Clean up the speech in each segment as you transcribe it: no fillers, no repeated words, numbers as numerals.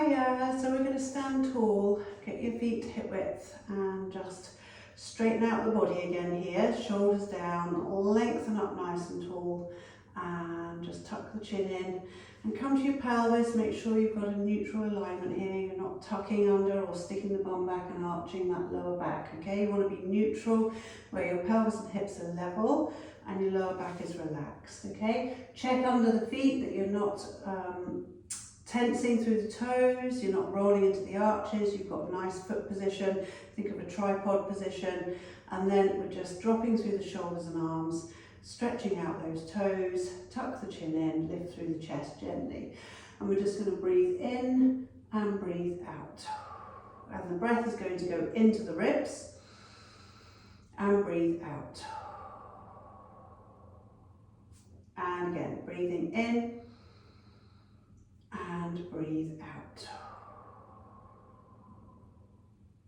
Hiya, so we're going to stand tall, get your feet to hip width and just straighten out the body again here, shoulders down, lengthen up nice and tall and just tuck the chin in and come to your pelvis. Make sure you've got a neutral alignment here, you're not tucking under or sticking the bum back and arching that lower back, okay? You want to be neutral where your pelvis and hips are level and your lower back is relaxed, okay? Check under the feet that you're not tensing through the toes, you're not rolling into the arches, you've got a nice foot position, think of a tripod position, and then we're just dropping through the shoulders and arms, stretching out those toes, tuck the chin in, lift through the chest gently. And we're just going to breathe in and breathe out. And the breath is going to go into the ribs and breathe out. And again, breathing in and breathe out.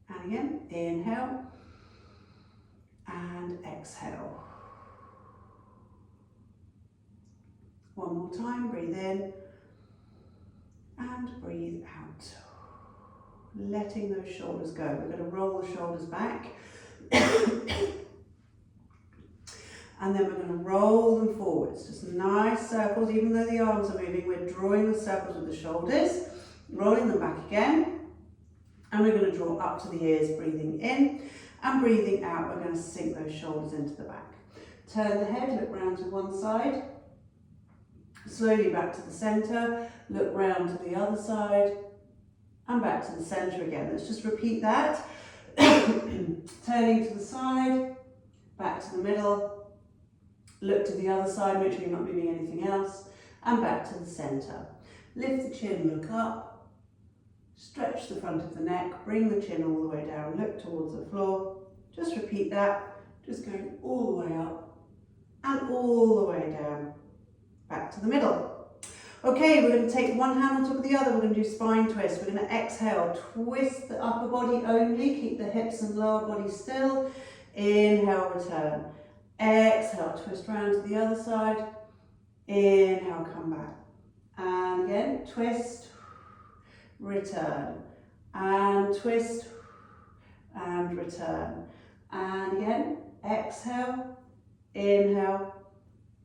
And again, inhale and exhale. One more time, breathe in and breathe out. Letting those shoulders go. We're going to roll the shoulders back. And then we're going to roll them forwards, just nice circles. Even though the arms are moving, we're drawing the circles with the shoulders, rolling them back again. And we're going to draw up to the ears, breathing in and breathing out. We're going to sink those shoulders into the back. Turn the head, look round to one side. Slowly back to the centre, look round to the other side and back to the centre again. Let's just repeat that. Turning to the side, back to the middle, look to the other side, make sure you're not moving anything else, and back to the centre. Lift the chin, look up, stretch the front of the neck, bring the chin all the way down, look towards the floor. Just repeat that, just going all the way up and all the way down, back to the middle. Okay, we're going to take one hand on top of the other, we're going to do spine twist. We're going to exhale, twist the upper body only, keep the hips and lower body still. Inhale, return. Exhale, twist round to the other side. Inhale, come back. And again, twist, return. And twist, and return. And again, exhale, inhale,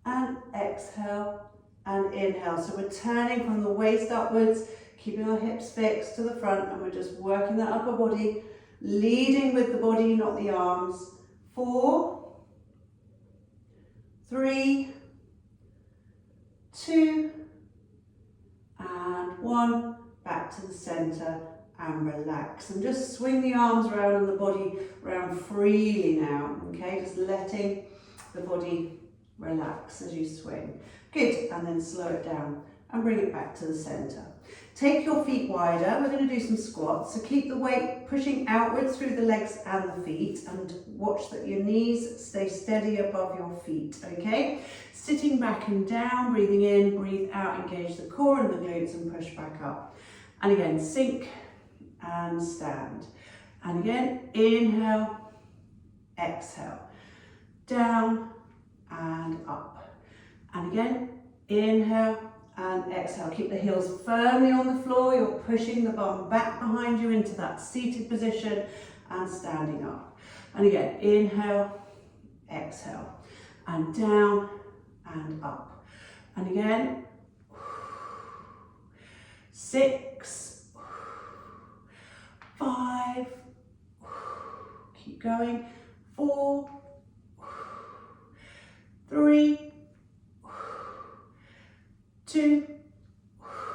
and exhale, and inhale. So we're turning from the waist upwards, keeping our hips fixed to the front, and we're just working that upper body, leading with the body, not the arms. 4, 3, 2, and 1. Back to the centre and relax. And just swing the arms around and the body around freely now. Okay, just letting the body relax as you swing. Good, and then slow it down and bring it back to the centre. Take your feet wider, we're going to do some squats, so keep the weight pushing outwards through the legs and the feet and watch that your knees stay steady above your feet, okay? Sitting back and down, breathing in, breathe out, engage the core and the glutes and push back up. And again, sink and stand. And again, inhale, exhale, down and up. And again, inhale and exhale. Keep the heels firmly on the floor. You're pushing the bum back behind you into that seated position and standing up. And again, inhale, exhale, and down and up. And again, 6, 5, keep going, 4, 3, 2,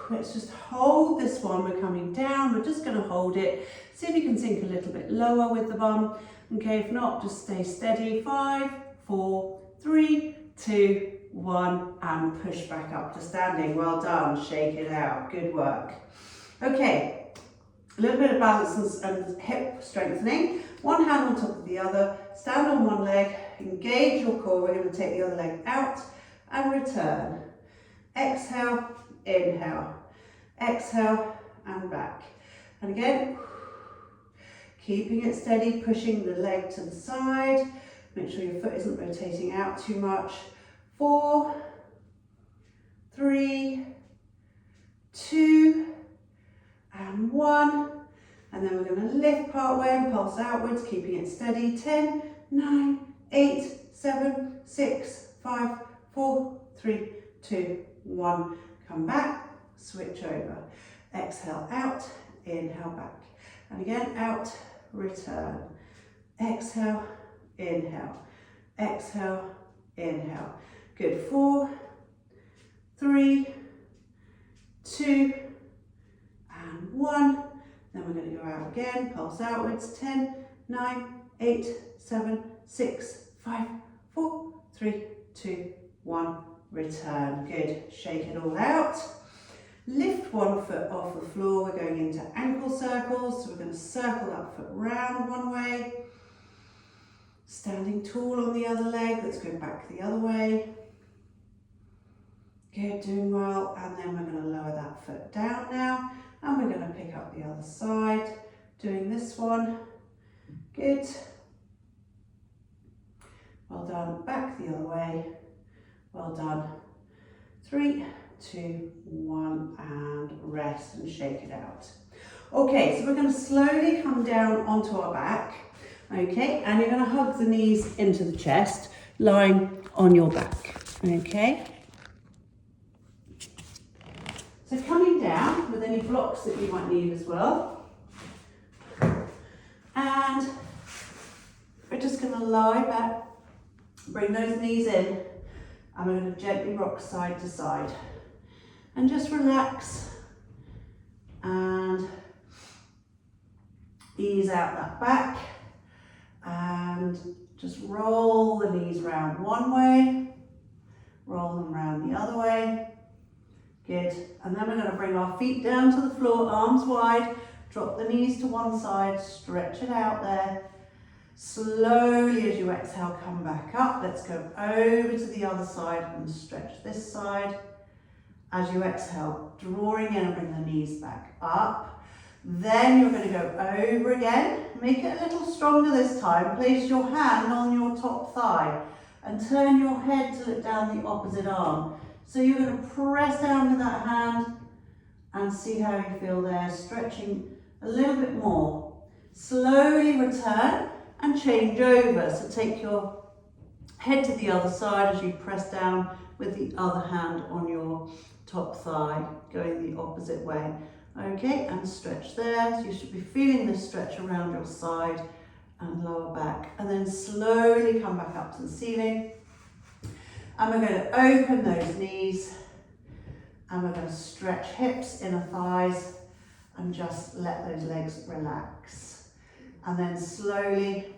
let's just hold this one. We're coming down, we're just going to hold it. See if you can sink a little bit lower with the bum. Okay, if not, just stay steady. 5, 4, 3, 2, 1, and push back up to standing. Well done, shake it out, good work. Okay, a little bit of balance and hip strengthening. One hand on top of the other, stand on one leg, engage your core. We're going to take the other leg out and return. Exhale, inhale, exhale and back. And again, keeping it steady, pushing the leg to the side. Make sure your foot isn't rotating out too much. 4, 3, 2, and 1, and then we're going to lift part way and pulse outwards, keeping it steady. 10, 9, 8, 7, 6, 5, 4, 3, 2, 1. Come back, switch over. Exhale out, inhale back. And again, out, return. Exhale, inhale. Exhale, inhale. Good. 4, 3, 2, and 1. Then we're going to go out again, pulse outwards. 10, 9, 8, 7, 6, 5, 4, 3, 2, 1. Return. Good. Shake it all out. Lift one foot off the floor. We're going into ankle circles. So we're going to circle that foot round one way. Standing tall on the other leg. Let's go back the other way. Good, doing well. And then we're going to lower that foot down now. And we're going to pick up the other side. Doing this one. Good. Well done. Back the other way. Well done. 3, 2, 1, and rest and shake it out. Okay, so we're going to slowly come down onto our back. Okay, and you're going to hug the knees into the chest, lying on your back. Okay. So coming down with any blocks that you might need as well. And we're just going to lie back, bring those knees in, and we're going to gently rock side to side. And just relax and ease out that back. And just roll the knees round one way, roll them round the other way. Good. And then we're going to bring our feet down to the floor, arms wide, drop the knees to one side, stretch it out there. Slowly as you exhale, come back up. Let's go over to the other side and stretch this side. As you exhale, drawing in and bring the knees back up. Then you're going to go over again. Make it a little stronger this time. Place your hand on your top thigh and turn your head to look down the opposite arm. So you're going to press down with that hand and see how you feel there, stretching a little bit more. Slowly return and change over. So take your head to the other side as you press down with the other hand on your top thigh, going the opposite way. Okay, and stretch there. So you should be feeling this stretch around your side and lower back. And then slowly come back up to the ceiling. And we're going to open those knees. And we're going to stretch hips, inner thighs, and just let those legs relax. And then slowly,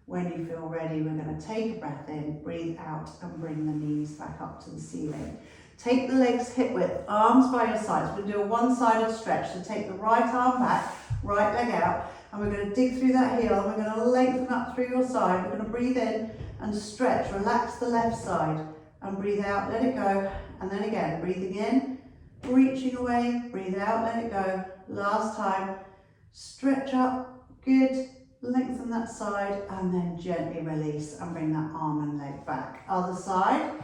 when you feel ready, we're going to take a breath in, breathe out, and bring the knees back up to the ceiling. Take the legs hip width, arms by your sides. We'll do a one-sided stretch. So take the right arm back, right leg out, and we're going to dig through that heel, and we're going to lengthen up through your side. We're going to breathe in and stretch, relax the left side, and breathe out, let it go. And then again, breathing in, reaching away, breathe out, let it go. Last time, stretch up, good, lengthen that side, and then gently release and bring that arm and leg back. Other side.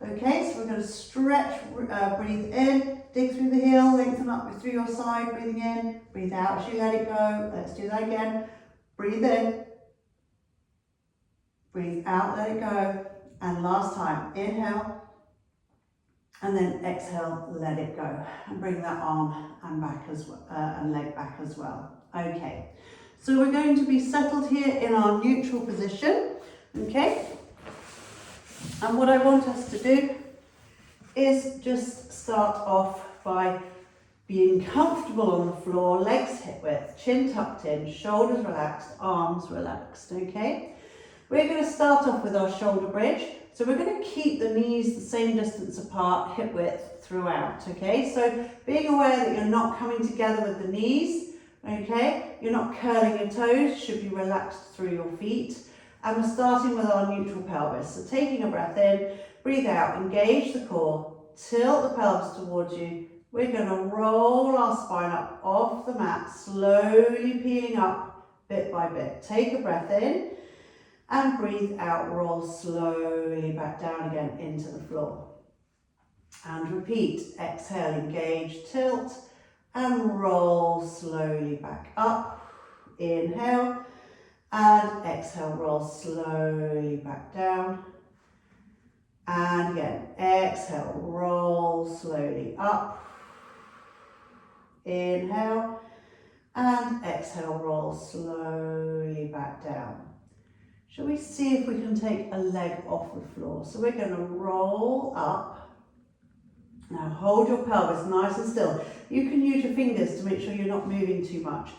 Okay, so we're going to stretch, breathe in, dig through the heel, lengthen up through your side, breathing in, breathe out as you let it go. Let's do that again. Breathe in, breathe out, let it go. And last time, inhale, and then exhale, let it go. And bring that arm and back as well, and leg back as well. Okay, so we're going to be settled here in our neutral position. Okay. And what I want us to do is just start off by being comfortable on the floor, legs hip width, chin tucked in, shoulders relaxed, arms relaxed, okay? We're going to start off with our shoulder bridge. So we're going to keep the knees the same distance apart, hip width throughout, okay? So being aware that you're not coming together with the knees, okay? You're not curling your toes, should be relaxed through your feet. And we're starting with our neutral pelvis. So taking a breath in, breathe out, engage the core, tilt the pelvis towards you. We're going to roll our spine up off the mat, slowly peeling up bit by bit. Take a breath in and breathe out, roll slowly back down again into the floor. And repeat, exhale, engage, tilt, and roll slowly back up. Inhale and exhale, roll slowly back down. And again, exhale, roll slowly up. Inhale and exhale, roll slowly back down. Shall we see if we can take a leg off the floor? So we're going to roll up. Now hold your pelvis nice and still. You can use your fingers to make sure you're not moving too much.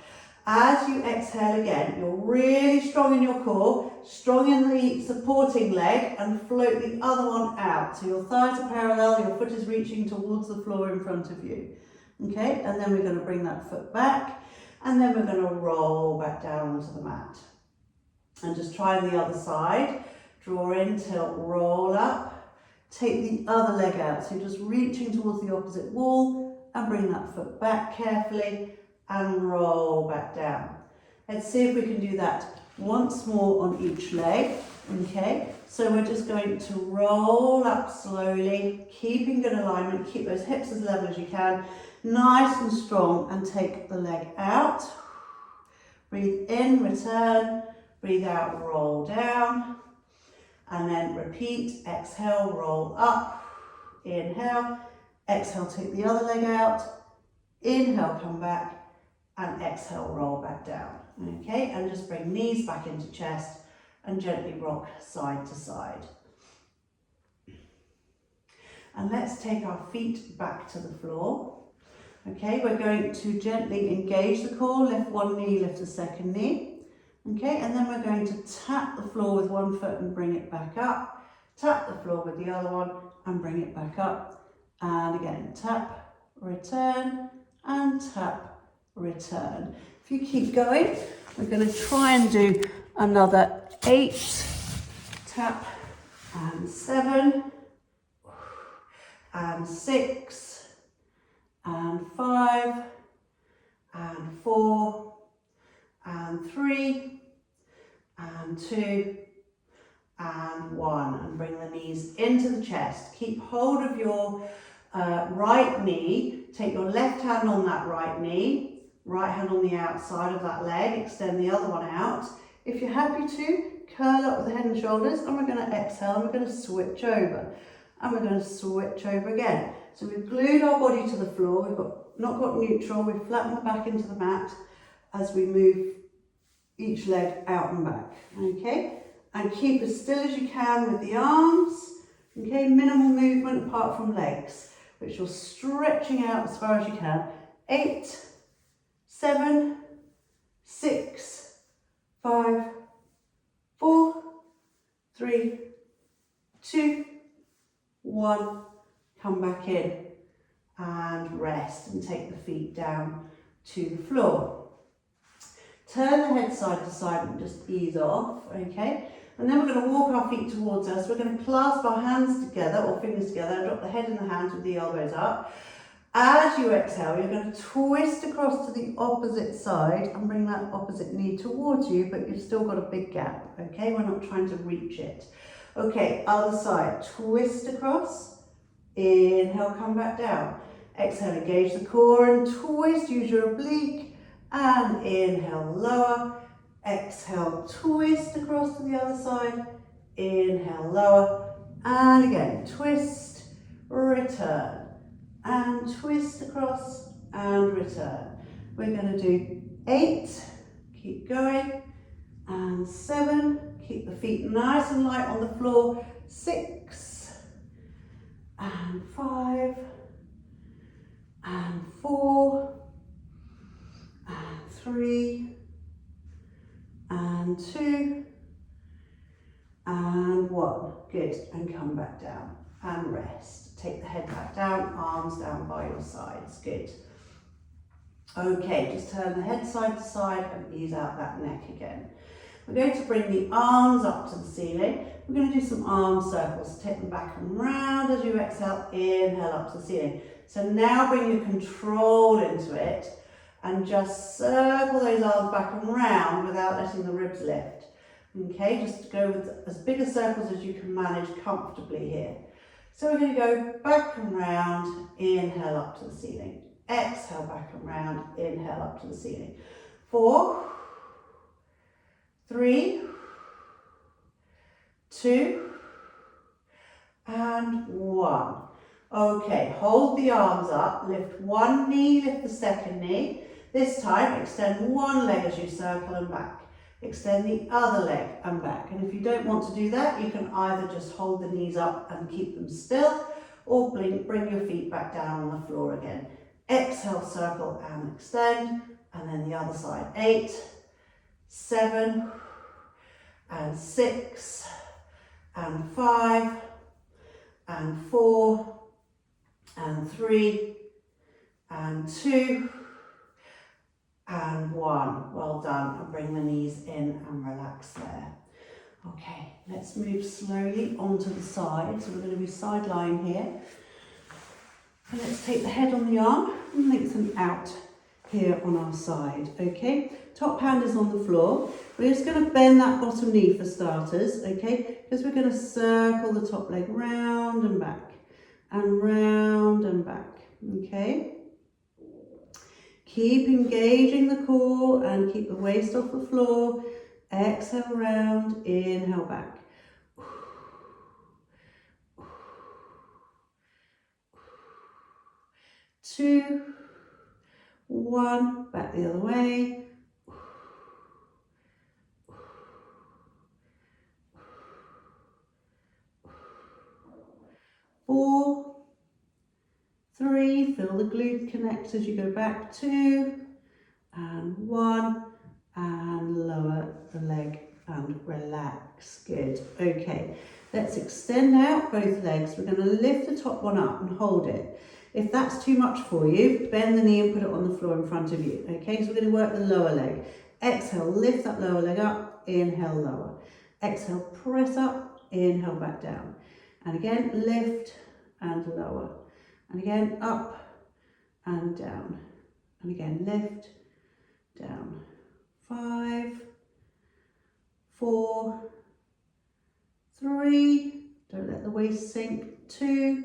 As you exhale again, you're really strong in your core, strong in the supporting leg, and float the other one out. So your thighs are parallel, your foot is reaching towards the floor in front of you. Okay, and then we're going to bring that foot back, and then we're going to roll back down onto the mat. And just try the other side. Draw in, tilt, roll up. Take the other leg out. So you're just reaching towards the opposite wall, and bring that foot back carefully, and roll back down. Let's see if we can do that once more on each leg. Okay, so we're just going to roll up slowly, keeping good alignment, keep those hips as level as you can, nice and strong, and take the leg out. Breathe in, return, breathe out, roll down, and then repeat, exhale, roll up, inhale, exhale, take the other leg out, inhale, come back, and exhale, roll back down. Okay, and just bring knees back into chest and gently rock side to side. And let's take our feet back to the floor. Okay, we're going to gently engage the core, lift one knee, lift the second knee. Okay, and then we're going to tap the floor with one foot and bring it back up. Tap the floor with the other one and bring it back up. And again, tap, return, and tap, return. If you keep going, we're going to try and do another 8, tap, and 7, and 6, and 5, and 4, and 3, and 2, and 1, and bring the knees into the chest. Keep hold of your right knee, take your left hand on that right knee, right hand on the outside of that leg, extend the other one out. If you're happy to, curl up with the head and shoulders, and we're going to exhale, and we're going to switch over, and we're going to switch over again. So we've glued our body to the floor, we've not got neutral, we've flattened the back into the mat as we move each leg out and back, okay? And keep as still as you can with the arms, okay? Minimal movement apart from legs, which you're stretching out as far as you can. 8, 7, 6, 5, 4, 3, 2, 1. Come back in and rest and take the feet down to the floor. Turn the head side to side and just ease off, okay? And then we're going to walk our feet towards us. We're going to clasp our hands together or fingers together and drop the head in the hands with the elbows up. As you exhale, you're going to twist across to the opposite side and bring that opposite knee towards you, but you've still got a big gap, okay? We're not trying to reach it. Okay, other side, twist across, inhale, come back down. Exhale, engage the core and twist, use your oblique, and inhale, lower. Exhale, twist across to the other side, inhale, lower, and again, twist, return. And twist across and return. We're going to do 8, keep going, and 7, keep the feet nice and light on the floor, 6, and 5, and 4, and 3, and 2, and 1. Good, and come back down and rest. Take the head back down, arms down by your sides. Good. Okay, just turn the head side to side and ease out that neck again. We're going to bring the arms up to the ceiling. We're going to do some arm circles. Take them back and round as you exhale, inhale up to the ceiling. So now bring your control into it and just circle those arms back and round without letting the ribs lift. Okay, just go with as big a circles as you can manage comfortably here. So we're going to go back and round, inhale up to the ceiling, exhale back and round, inhale up to the ceiling. 4, 3, 2, and 1. Okay, hold the arms up, lift one knee, lift the second knee. This time, extend one leg as you circle and back. Extend the other leg and back. And if you don't want to do that, you can either just hold the knees up and keep them still, or bring your feet back down on the floor again. Exhale, circle and extend, and then the other side. 8, 7, and 6, and 5, and 4, and 3, and 2, and 1. Well done. And bring the knees in and relax there. Okay, let's move slowly onto the side. So we're going to be side lying here. And let's take the head on the arm and lengthen out here on our side. Okay, top hand is on the floor. We're just going to bend that bottom knee for starters. Okay, because we're going to circle the top leg round and back and round and back. Okay. Keep engaging the core and keep the waist off the floor. Exhale round, inhale back. 2, 1, back the other way. 4, 3, feel the glute connect as you go back. 2, and 1, and lower the leg and relax. Good. Okay, let's extend out both legs. We're going to lift the top one up and hold it. If that's too much for you, bend the knee and put it on the floor in front of you. Okay, so we're going to work the lower leg. Exhale, lift that lower leg up, inhale, lower. Exhale, press up, inhale, back down. And again, lift and lower. And again, up and down. And again, lift, down. 5, 4, 3, don't let the waist sink. 2,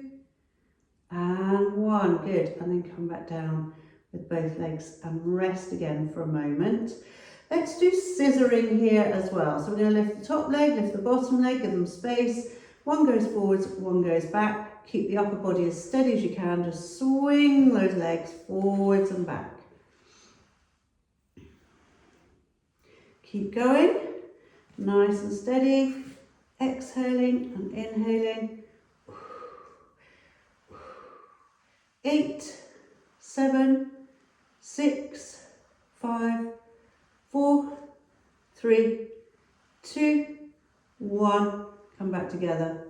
and 1, good. And then come back down with both legs and rest again for a moment. Let's do scissoring here as well. So we're going to lift the top leg, lift the bottom leg, give them space. One goes forwards, one goes back. Keep the upper body as steady as you can. Just swing those legs forwards and back. Keep going, nice and steady. Exhaling and inhaling. 8, 7, 6, 5, 4, 3, 2, 1. Come back together.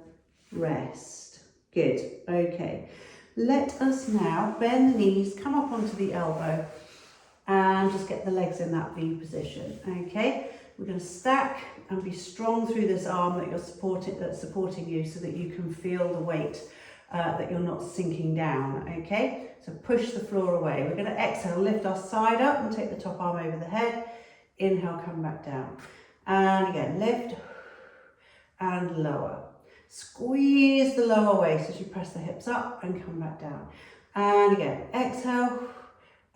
Rest. Good. Okay. Let us now bend the knees, come up onto the elbow, and just get the legs in that V position. Okay. We're going to stack and be strong through this arm that that's supporting you, so that you can feel the weight. That you're not sinking down, okay? So push the floor away. We're going to exhale, lift our side up and take the top arm over the head. Inhale, come back down. And again, lift and lower. Squeeze the lower waist as you press the hips up and come back down. And again, exhale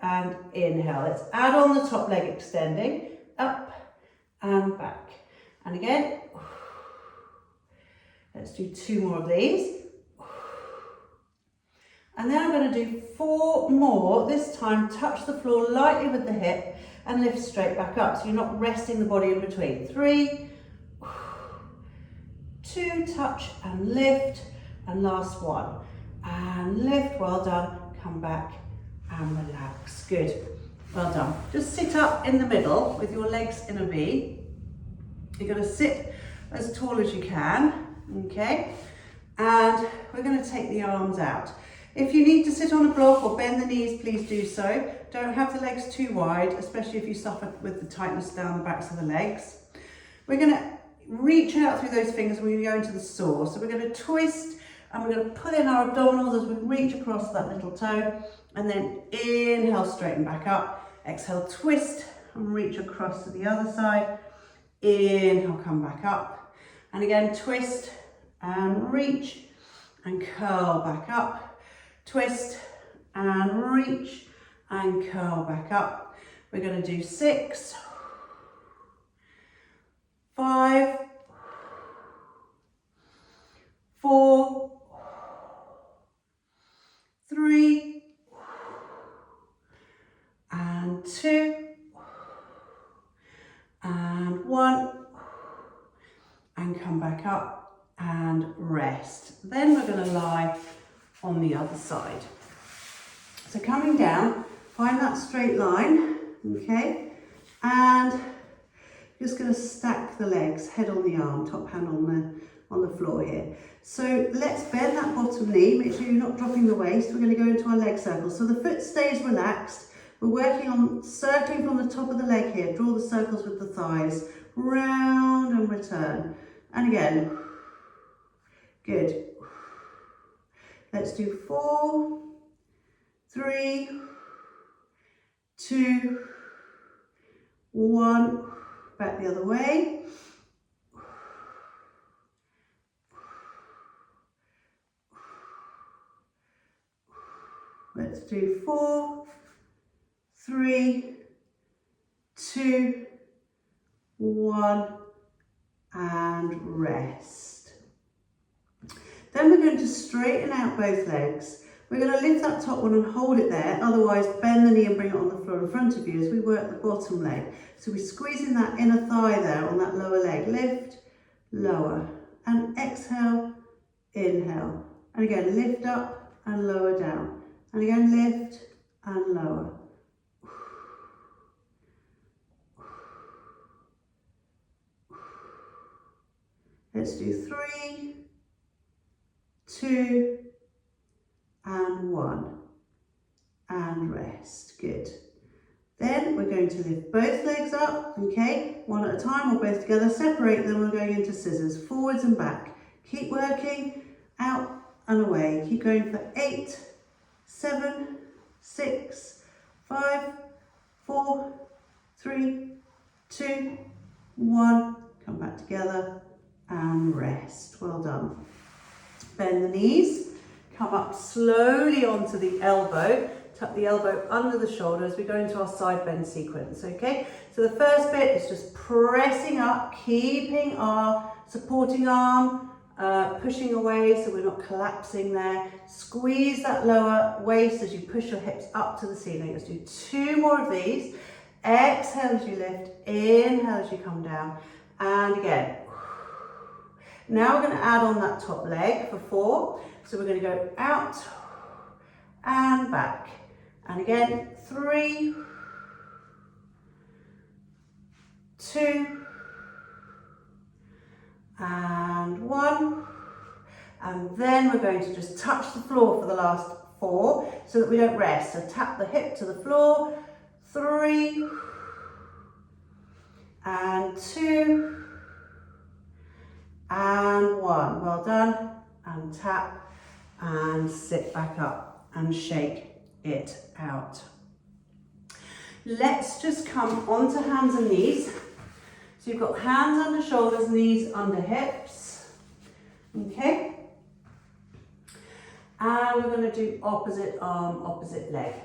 and inhale. Let's add on the top leg extending, up and back. And again, let's do 2 more of these. And then I'm going to do 4 more. This time, touch the floor lightly with the hip and lift straight back up. So you're not resting the body in between. 3, 2, touch and lift. And last one. And lift, well done. Come back and relax. Good, well done. Just sit up in the middle with your legs in a V. You're going to sit as tall as you can, okay? And we're going to take the arms out. If you need to sit on a block or bend the knees, please do so. Don't have the legs too wide, especially if you suffer with the tightness down the backs of the legs. We're going to reach out through those fingers when we go into the saw. So we're going to twist and we're going to pull in our abdominals as we reach across that little toe. And then inhale, straighten back up. Exhale, twist and reach across to the other side. Inhale, come back up. And again, twist and reach and curl back up. Twist and reach and curl back up. We're going to do 6, 5, 4, 3, and 2, and 1, and come back up and rest. Then we're going to lie on the other side. So coming down, find that straight line, okay, and just going to stack the legs, head on the arm, top hand on the floor here. So let's bend that bottom knee, make sure you're not dropping the waist. We're going to go into our leg circle. So the foot stays relaxed. We're working on circling from the top of the leg here. Draw the circles with the thighs, round and return. And again, good. Let's do 4, 3, 2, 1, back the other way. Let's do 4, 3, 2, 1, and rest. Then we're going to straighten out both legs. We're going to lift that top one and hold it there, otherwise bend the knee and bring it on the floor in front of you as we work the bottom leg. So we're squeezing that inner thigh there on that lower leg. Lift, lower, and exhale, inhale. And again, lift up and lower down. And again, lift and lower. Let's do 3, 2, and 1, and rest. Good. Then we're going to lift both legs up, okay, one at a time or both together. Separate them. We're going into scissors, forwards and back. Keep working, out and away. Keep going for 8, 7, 6, 5, 4, 3, 2, 1. Come back together and rest. Well done. Bend the knees, come up slowly onto the elbow, tuck the elbow under the shoulder as we go into our side bend sequence, okay? So the first bit is just pressing up, keeping our supporting arm, pushing away so we're not collapsing there. Squeeze that lower waist as you push your hips up to the ceiling. Let's do 2 more of these. Exhale as you lift, inhale as you come down, and again. Now we're going to add on that top leg for 4. So we're going to go out and back. And again, 3, 2, and 1. And then we're going to just touch the floor for the last 4 so that we don't rest. So tap the hip to the floor. 3, and 2, and 1. Well done. And tap and sit back up and shake it out. Let's just come onto hands and knees. So you've got hands under shoulders, knees under hips. Okay. And we're going to do opposite arm, opposite leg.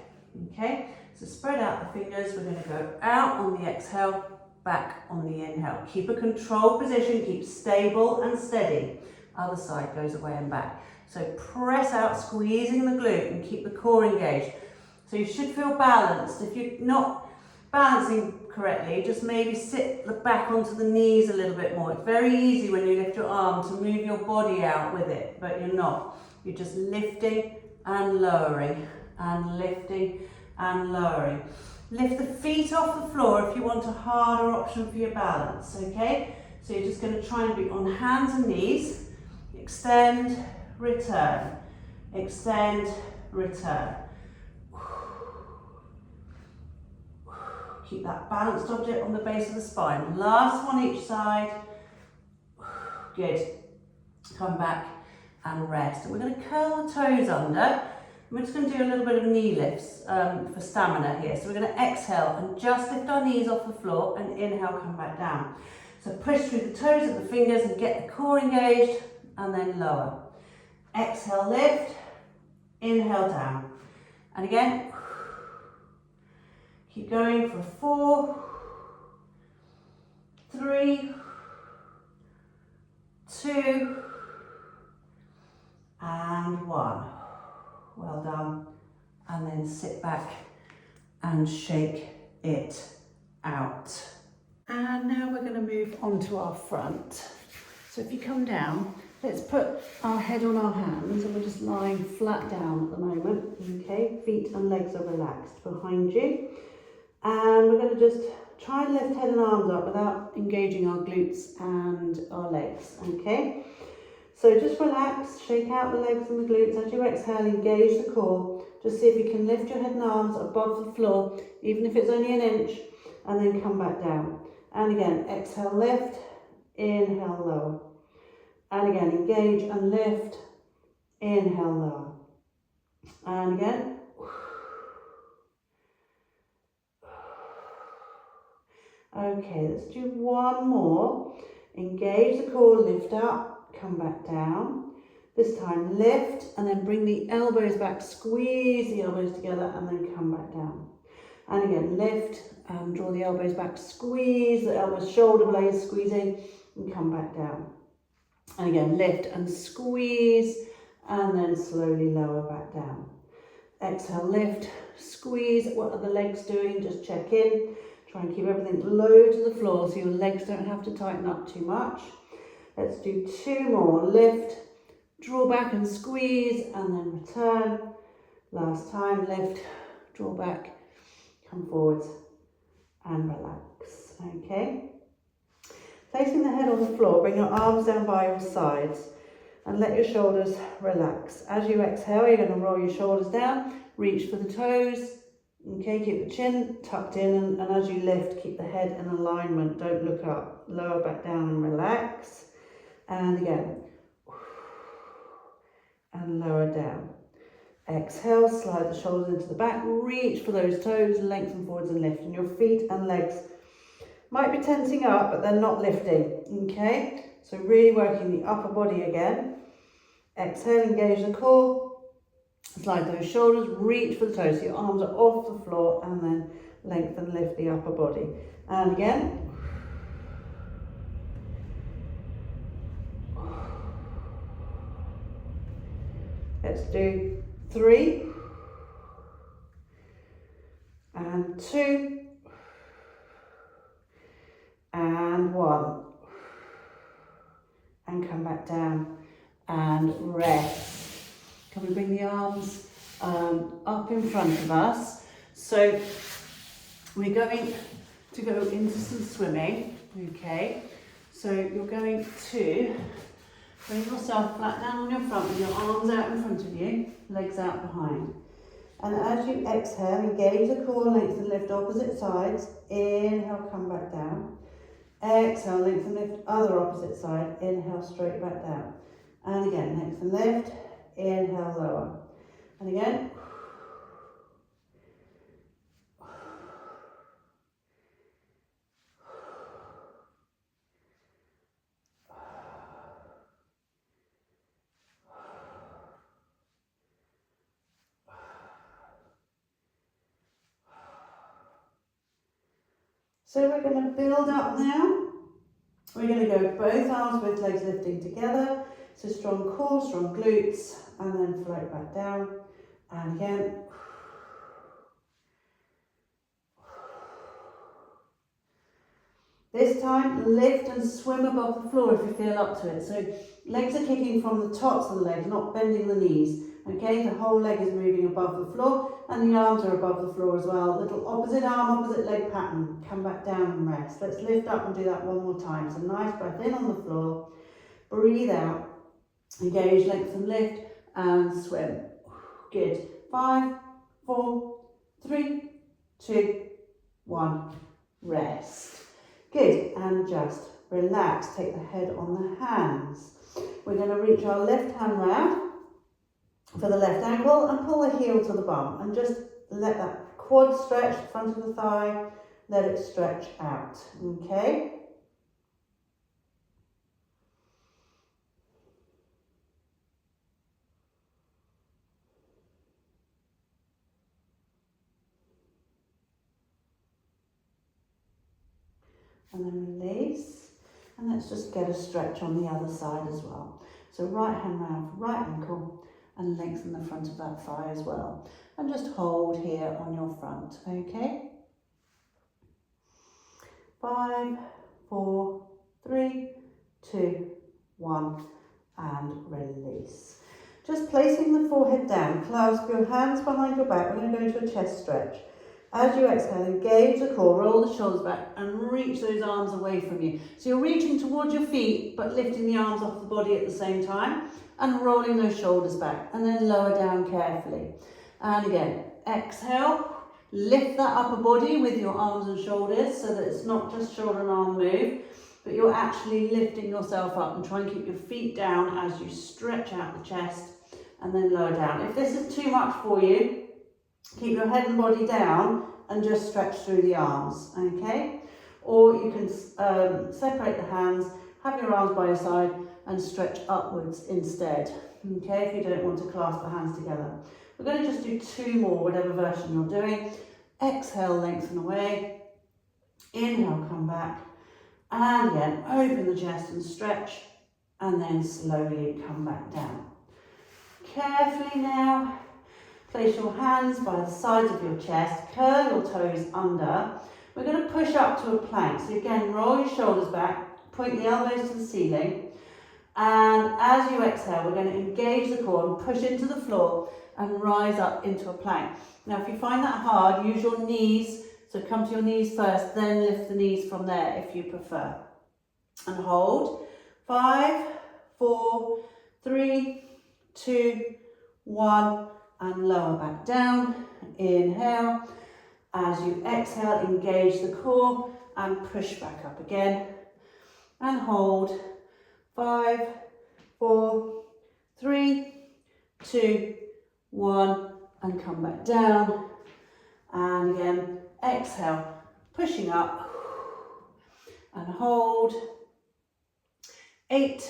Okay. So spread out the fingers. We're going to go out on the exhale, back on the inhale. Keep a controlled position, keep stable and steady. Other side goes away and back. So press out, squeezing the glute and keep the core engaged. So you should feel balanced. If you're not balancing correctly, just maybe sit the back onto the knees a little bit more. It's very easy when you lift your arm to move your body out with it, but you're not. You're just lifting and lowering and lifting and lowering. Lift the feet off the floor if you want a harder option for your balance, okay? So you're just going to try and be on hands and knees. Extend, return. Extend, return. Keep that balanced object on the base of the spine. Last one each side. Good. Come back and rest. And we're going to curl the toes under. We're just going to do a little bit of knee lifts for stamina here. So we're going to exhale and just lift our knees off the floor and inhale, come back down. So push through the toes of the fingers and get the core engaged and then lower. Exhale, lift, inhale down. And again, Keep going for 4, 3, 2, and 1. Well done. And then sit back and shake it out. And now we're going to move on to our front. So if you come down, let's put our head on our hands, and we're just lying flat down at the moment, okay? Feet and legs are relaxed behind you. And we're going to just try and lift head and arms up without engaging our glutes and our legs, okay? So just relax, shake out the legs and the glutes. As you exhale, engage the core. Just see if you can lift your head and arms above the floor, even if it's only an inch, and then come back down. And again, exhale, lift, inhale, lower. And again, engage and lift, inhale, lower. And again. Okay, let's do one more. Engage the core, lift up, come back down. This time lift and then bring the elbows back, squeeze the elbows together and then come back down. And again, lift and draw the elbows back, squeeze the elbows, shoulder blades squeezing and come back down. And again, lift and squeeze and then slowly lower back down. Exhale, lift, squeeze. What are the legs doing? Just check in. Try and keep everything low to the floor so your legs don't have to tighten up too much. Let's do 2 more. Lift, draw back and squeeze and then return. Last time, lift, draw back, come forwards and relax, okay? Placing the head on the floor, bring your arms down by your sides and let your shoulders relax. As you exhale, you're going to roll your shoulders down, reach for the toes, okay, keep the chin tucked in and as you lift, keep the head in alignment, don't look up, lower back down and relax. And again, and lower down. Exhale, slide the shoulders into the back, reach for those toes, lengthen forwards and lift. And your feet and legs might be tensing up, but they're not lifting, okay? So really working the upper body again. Exhale, engage the core, slide those shoulders, reach for the toes, so your arms are off the floor, and then lengthen, lift the upper body. And again. Let's do 3, and 2, and 1. And come back down and rest. Can we bring the arms up in front of us? So we're going to go into some swimming, okay? So you're going to bring yourself flat down on your front with your arms out in front of you, legs out behind. And as you exhale, engage the core, lengthen, lift opposite sides. Inhale, come back down. Exhale, lengthen, lift other opposite side. Inhale, straight back down. And again, lengthen, lift. Inhale, lower. And again. So we're going to build up now. We're going to go both arms, both legs lifting together. So strong core, strong glutes, and then float back down. And again. This time, lift and swim above the floor if you feel up to it. So legs are kicking from the tops of the legs, not bending the knees. Okay, the whole leg is moving above the floor and the arms are above the floor as well. Little opposite arm, opposite leg pattern. Come back down and rest. Let's lift up and do that one more time. So nice breath in on the floor. Breathe out. Engage, lengthen, lift and swim. Good. 5, 4, 3, 2, 1. Rest. Good. And just relax. Take the head on the hands. We're going to reach our left hand round for the left ankle and pull the heel to the bum and just let that quad stretch, front of the thigh, let it stretch out, okay? and then release. And let's just get a stretch on the other side as well. So right hand round for right ankle and lengthen the front of that thigh as well. And just hold here on your front, okay? 5, 4, 3, 2, 1, and release. Just placing the forehead down, clasp your hands behind your back. We're going to go into a chest stretch. As you exhale, engage the core, roll the shoulders back and reach those arms away from you. So you're reaching towards your feet, but lifting the arms off the body at the same time and rolling those shoulders back, and then lower down carefully. And again, exhale, lift that upper body with your arms and shoulders so that it's not just shoulder and arm move, but you're actually lifting yourself up, and try and keep your feet down as you stretch out the chest and then lower down. If this is too much for you, keep your head and body down and just stretch through the arms, okay? Or you can separate the hands, have your arms by your side and stretch upwards instead, okay, if you don't want to clasp the hands together. We're going to just do 2 more, whatever version you're doing. Exhale, lengthen away. Inhale, come back. And again, open the chest and stretch, and then slowly come back down. Carefully now, place your hands by the sides of your chest, curl your toes under. We're going to push up to a plank. So again, roll your shoulders back, point the elbows to the ceiling. And as you exhale, we're going to engage the core and push into the floor and rise up into a plank. Now, if you find that hard, use your knees. So come to your knees first, then lift the knees from there if you prefer. And hold. 5, 4, 3, 2, 1. And lower back down. Inhale. As you exhale, engage the core and push back up again. And hold. 5, 4, 3, 2, 1. And come back down. And again, exhale, pushing up. And hold. 8,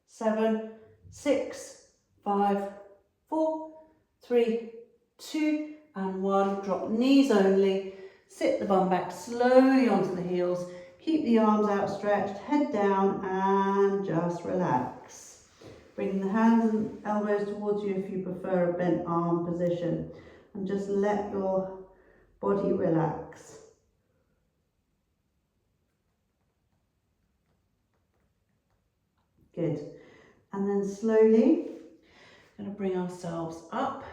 7, 6, 5, 4, 3, 2, and 1. Drop knees only. Sit the bum back slowly onto the heels. Keep the arms outstretched, head down, and just relax. Bring the hands and elbows towards you if you prefer a bent arm position. And just let your body relax. Good. And then slowly, we're going to bring ourselves up.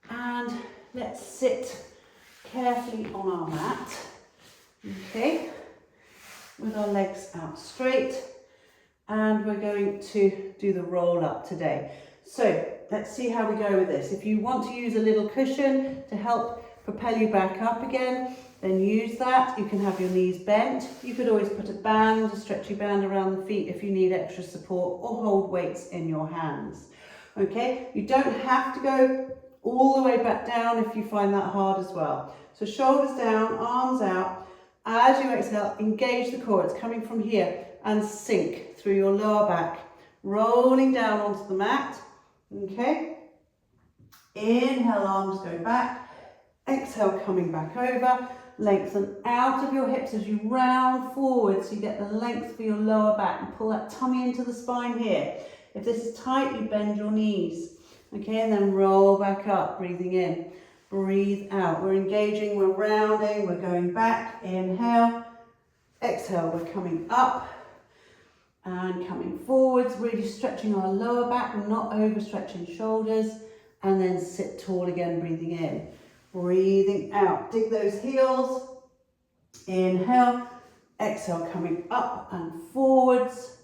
And let's sit carefully on our mat, okay, with our legs out straight, and we're going to do the roll up today. So let's see how we go with this. If you want to use a little cushion to help propel you back up again, then use that. You can have your knees bent. You could always put a band, a stretchy band around the feet if you need extra support, or hold weights in your hands. Okay, you don't have to go all the way back down if you find that hard as well. So shoulders down, arms out. As you exhale, engage the core. It's coming from here and sink through your lower back, rolling down onto the mat. Okay. Inhale, arms go back. Exhale, coming back over. Lengthen out of your hips as you round forward so you get the length for your lower back, and pull that tummy into the spine here. If this is tight, you bend your knees. Okay, and then roll back up, breathing in, breathe out. We're engaging, we're rounding, we're going back. Inhale, exhale, we're coming up and coming forwards, really stretching our lower back, not overstretching shoulders, and then sit tall again, breathing in, breathing out. Dig those heels. Inhale, exhale, coming up and forwards,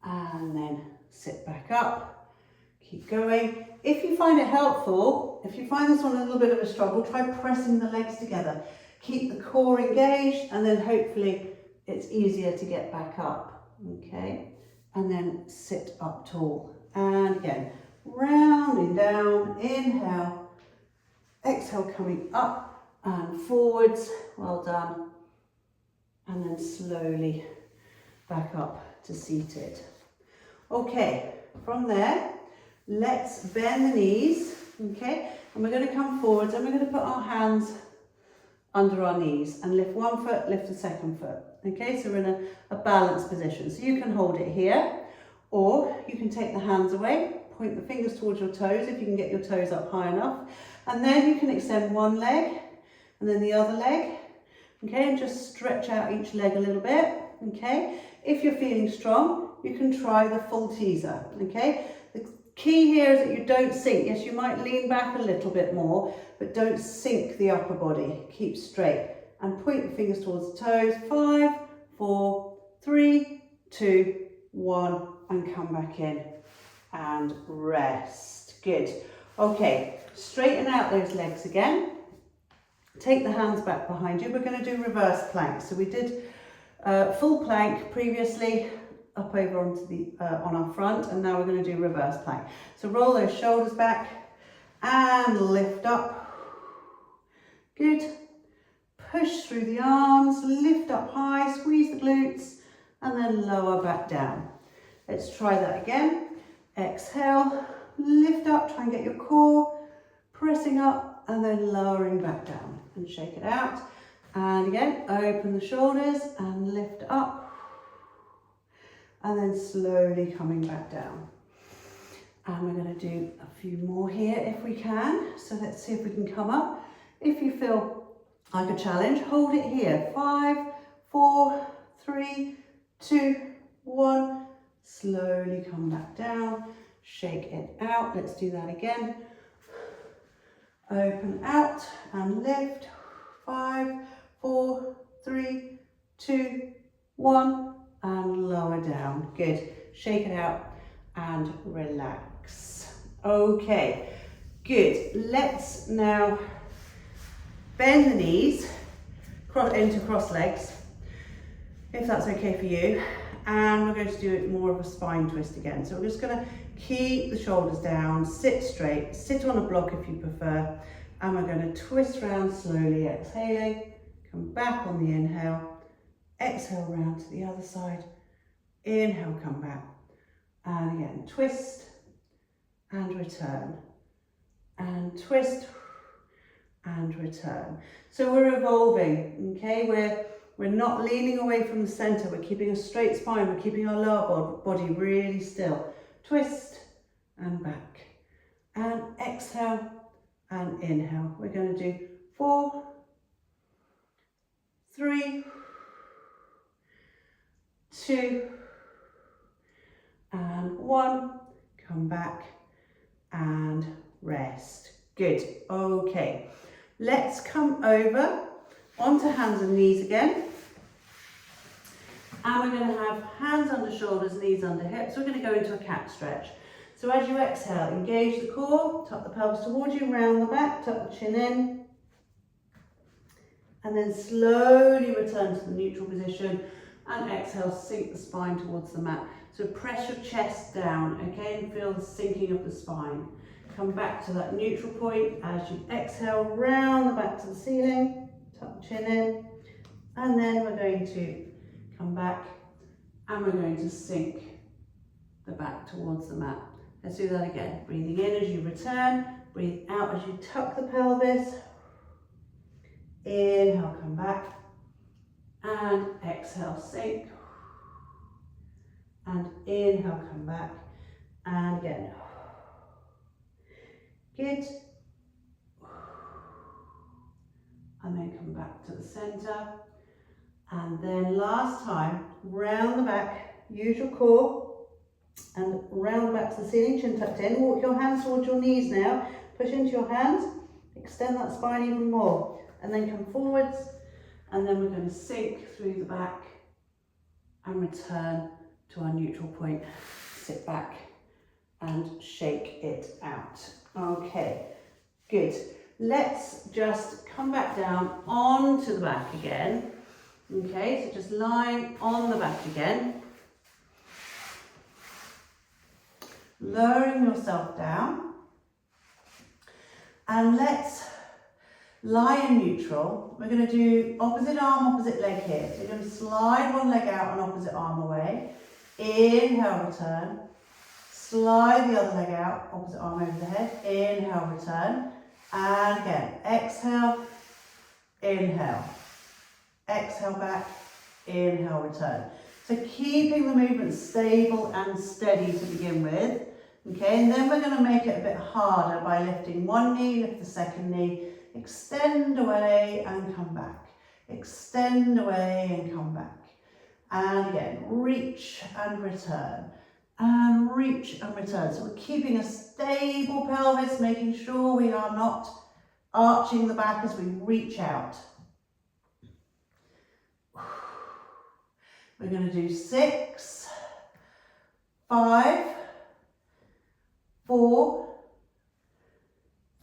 and then sit back up. Keep going. If you find it helpful, if you find this one a little bit of a struggle, try pressing the legs together. Keep the core engaged, and then hopefully it's easier to get back up. Okay, and then sit up tall. And again, rounding down. Inhale, exhale, coming up and forwards. Well done. And then slowly back up to seated. Okay, from there, let's bend the knees, okay, and we're going to come forwards and we're going to put our hands under our knees and lift one foot, lift the second foot. Okay, so we're in a balanced position. So you can hold it here, or you can take the hands away, point the fingers towards your toes if you can get your toes up high enough, and then you can extend one leg and then the other leg. Okay, and just stretch out each leg a little bit. Okay, if you're feeling strong, you can try the full teaser. Okay, the key here is that you don't sink. Yes, you might lean back a little bit more, but don't sink the upper body. Keep straight and point the fingers towards the toes. 5, 4, 3, 2, 1, and come back in and rest. Good. Okay, straighten out those legs again. Take the hands back behind you. We're going to do reverse plank. So we did full plank previously, up over onto the on our front, and now we're going to do reverse plank. So roll those shoulders back and lift up. Good. Push through the arms, lift up high, squeeze the glutes, and then lower back down. Let's try that again. Exhale, lift up, try and get your core pressing up, and then lowering back down, and shake it out. And again, open the shoulders and lift up, and then slowly coming back down. And we're going to do a few more here if we can. So let's see if we can come up. If you feel like a challenge, hold it here. 5, 4, 3, 2, 1. Slowly come back down, shake it out. Let's do that again. Open out and lift. 5, 4, 3, 2, 1, and lower down. Good. Shake it out and relax. Okay, good. Let's now bend the knees into cross legs, if that's okay for you. And we're going to do it more of a spine twist again. So we're just going to keep the shoulders down, sit straight, sit on a block if you prefer. And we're going to twist round slowly, exhaling, come back on the inhale, exhale round to the other side, inhale, come back. And again, twist and return, and twist and return. So we're evolving, okay? We're not leaning away from the center. We're keeping a straight spine. We're keeping our lower body really still. Twist and back, and exhale and inhale. We're going to do 4, 3, 2, and 1. Come back and rest. Good. Okay. Let's come over onto hands and knees again. And we're going to have hands under shoulders, knees under hips. We're going to go into a cat stretch. So as you exhale, engage the core, tuck the pelvis towards you, round the back, tuck the chin in. And then slowly return to the neutral position. And exhale, sink the spine towards the mat. So press your chest down, okay, and feel the sinking of the spine. Come back to that neutral point as you exhale, round the back to the ceiling, tuck the chin in. And then we're going to come back and we're going to sink the back towards the mat. Let's do that again. Breathing in as you return, breathe out as you tuck the pelvis. Inhale, come back, and exhale, sink. And inhale, come back, and again. Good. And then come back to the center. And then last time, round the back, use your core, and round the back to the ceiling, chin tucked in. Walk your hands towards your knees now. Push into your hands, extend that spine even more. And then come forwards, and then we're going to sink through the back and return to our neutral point. Sit back and shake it out. Okay, good. Let's just come back down onto the back again. Okay, so just lying on the back again. Lowering yourself down. And let's lie in neutral. We're going to do opposite arm, opposite leg here. So you're going to slide one leg out and opposite arm away. Inhale, return. Slide the other leg out, opposite arm over the head. Inhale, return. And again, exhale inhale, exhale back, inhale, return. So keeping the movement stable and steady to begin with. Okay, and then we're going to make it a bit harder by lifting one knee, lift the second knee, extend away and come back. Extend away and come back. And again, reach and return. And reach and return. So we're keeping a stable pelvis, making sure we are not arching the back as we reach out. We're going to do 6, 5, 4,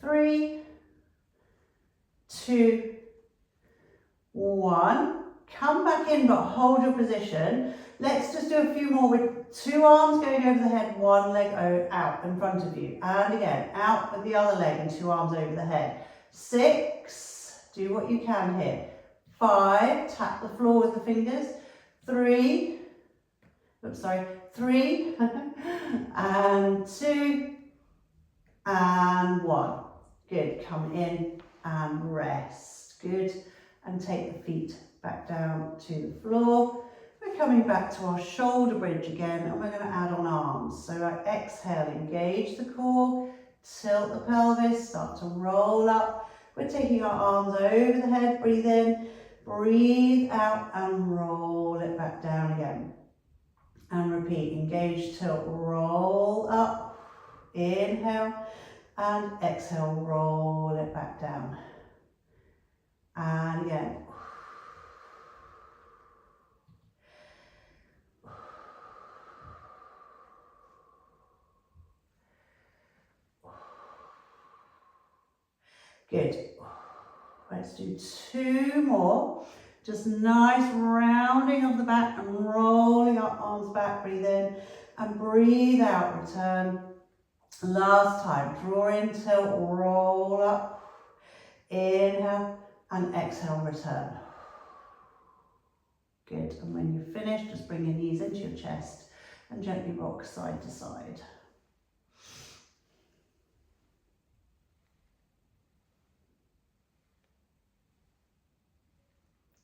3, 2, 1. Come back in, but hold your position. Let's just do a few more with 2 arms going over the head, 1 leg out in front of you. And again, out with the other leg and 2 arms over the head. 6, do what you can here. 5, tap the floor with the fingers. 3, and 2, and 1. Good, come in and rest. Good, and take the feet back down to the floor. We're coming back to our shoulder bridge again, and we're going to add on arms. So exhale, engage the core, tilt the pelvis, start to roll up. We're taking our arms over the head, breathe in, breathe out and roll it back down again. And repeat, engage, tilt, roll up, inhale, and exhale, roll it back down. And again. Good. Let's do 2 more. Just nice rounding of the back and rolling up, arms back, breathe in and breathe out, return. Last time, draw in, tilt, roll up, inhale and exhale, return. Good, and when you're finished, just bring your knees into your chest and gently rock side to side.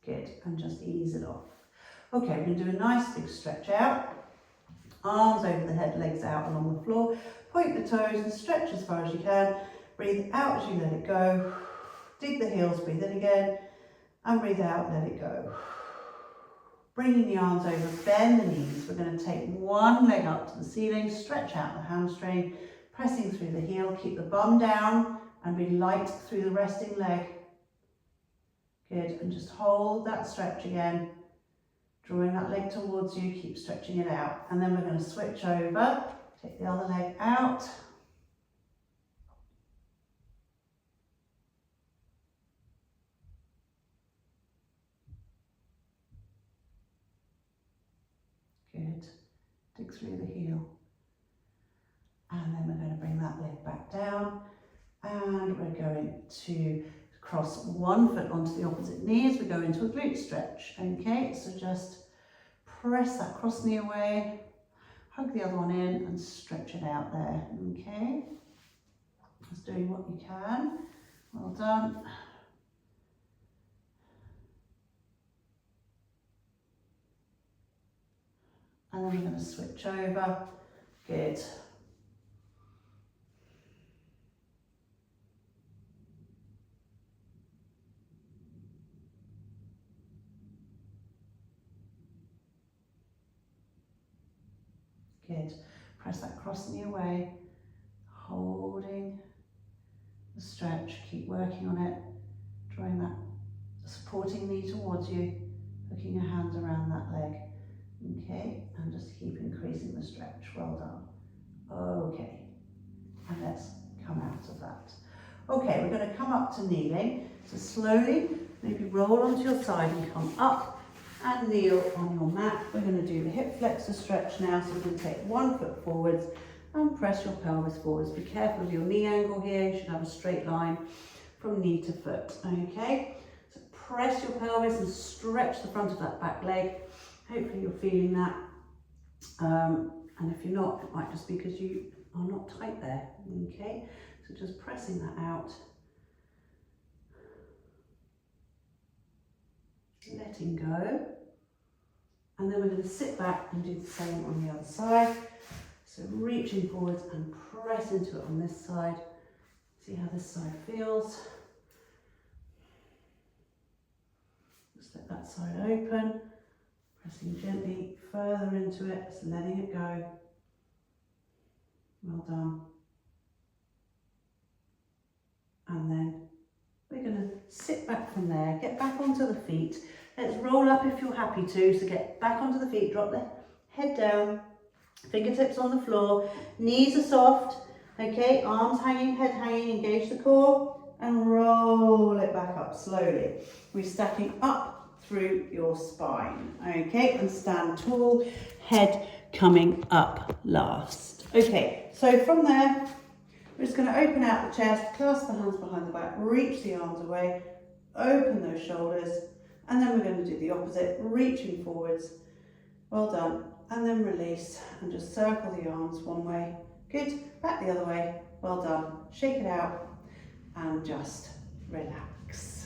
Good, and just ease it off. Okay, we're going to do a nice big stretch out. Arms over the head, legs out along the floor. Point the toes and stretch as far as you can. Breathe out as you let it go. Dig the heels, breathe in again. And breathe out, let it go. Bringing the arms over, bend the knees. We're going to take one leg up to the ceiling, stretch out the hamstring, pressing through the heel. Keep the bum down and be light through the resting leg. Good, and just hold that stretch again. Drawing that leg towards you, keep stretching it out. And then we're going to switch over, take the other leg out. Good, dig through the heel. And then we're going to bring that leg back down. And we're going to cross one foot onto the opposite knee as we go into a glute stretch. Okay, so just press that cross knee away, hug the other one in and stretch it out there. Okay, just doing what you can. Well done. And then we're going to switch over. Good. Good. Press that cross knee away, holding the stretch, keep working on it, drawing that supporting knee towards you, hooking your hands around that leg. Okay, and just keep increasing the stretch. Well done. Okay, and let's come out of that. Okay, we're going to come up to kneeling. So slowly, maybe roll onto your side and come up and kneel on your mat. We're going to do the hip flexor stretch now. So we're going to take one foot forwards and press your pelvis forwards. Be careful of your knee angle here. You should have a straight line from knee to foot. Okay, so press your pelvis and stretch the front of that back leg. Hopefully you're feeling that. And if you're not, it might just be because you are not tight there. Okay, so just pressing that out. letting go. And then we're going to sit back and do the same on the other side. So reaching forwards and press into it on this side. See how this side feels. Just let that side open. Pressing gently further into it, just letting it go. Well done. And then we're going to sit back from there, get back onto the feet. Let's roll up if you're happy to. So get back onto the feet, drop the head down, fingertips on the floor, knees are soft, okay, arms hanging, head hanging, engage the core and roll it back up slowly. We're stacking up through your spine, okay, and stand tall, head coming up last. Okay, so from there, we're just going to open out the chest, clasp the hands behind the back, reach the arms away, open those shoulders, and then we're going to do the opposite, reaching forwards. Well done. And then release and just circle the arms one way. Good. Back the other way. Well done. Shake it out and just relax.